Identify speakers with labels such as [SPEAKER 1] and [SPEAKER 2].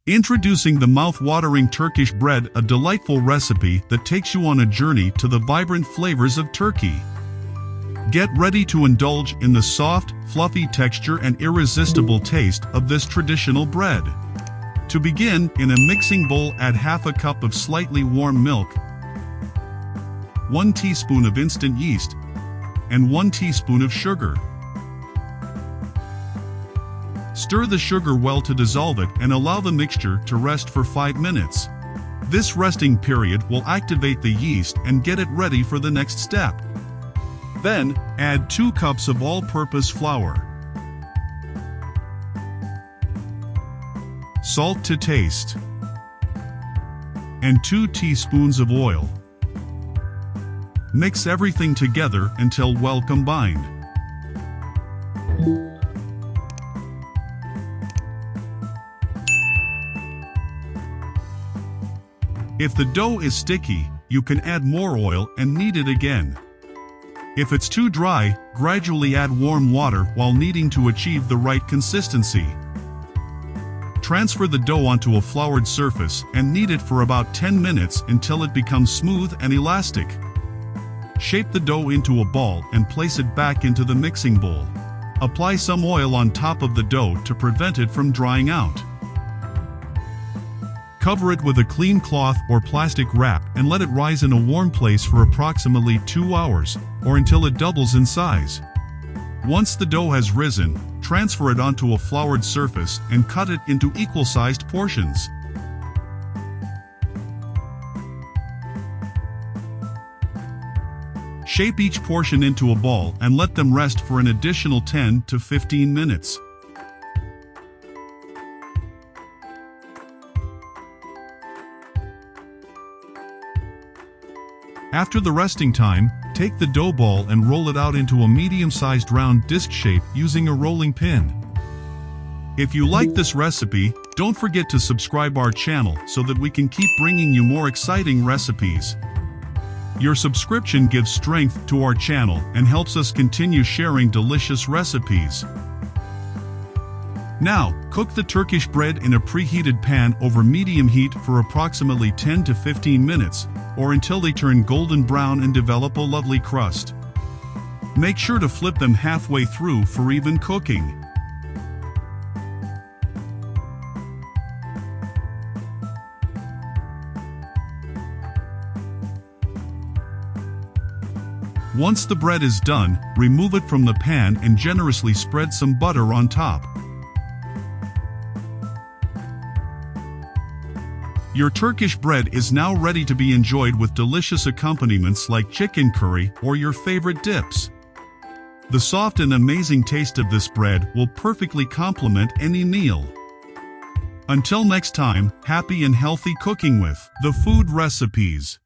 [SPEAKER 1] Introducing the mouth-watering Turkish bread, a delightful recipe that takes you on a journey to the vibrant flavors of Turkey. Get ready to indulge in the soft, fluffy texture and irresistible taste of this traditional bread. To begin, in a mixing bowl add half a cup of slightly warm milk, 1 teaspoon of instant yeast, and 1 teaspoon of sugar. Stir the sugar well to dissolve it and allow the mixture to rest for 5 minutes. This resting period will activate the yeast and get it ready for the next step. Then, add 2 cups of all-purpose flour, salt to taste, and 2 teaspoons of oil. Mix everything together until well combined. If the dough is sticky, you can add more oil and knead it again. If it's too dry, gradually add warm water while kneading to achieve the right consistency. Transfer the dough onto a floured surface and knead it for about 10 minutes until it becomes smooth and elastic. Shape the dough into a ball and place it back into the mixing bowl. Apply some oil on top of the dough to prevent it from drying out. Cover it with a clean cloth or plastic wrap and let it rise in a warm place for approximately 2 hours, or until it doubles in size. Once the dough has risen, transfer it onto a floured surface and cut it into equal-sized portions. Shape each portion into a ball and let them rest for an additional 10 to 15 minutes. After the resting time, take the dough ball and roll it out into a medium-sized round disc shape using a rolling pin. If you like this recipe, don't forget to subscribe our channel so that we can keep bringing you more exciting recipes. Your subscription gives strength to our channel and helps us continue sharing delicious recipes. Now, cook the Turkish bread in a preheated pan over medium heat for approximately 10 to 15 minutes, or until they turn golden brown and develop a lovely crust. Make sure to flip them halfway through for even cooking. Once the bread is done, remove it from the pan and generously spread some butter on top. Your Turkish bread is now ready to be enjoyed with delicious accompaniments like chicken curry or your favorite dips. The soft and amazing taste of this bread will perfectly complement any meal. Until next time, happy and healthy cooking with the food recipes.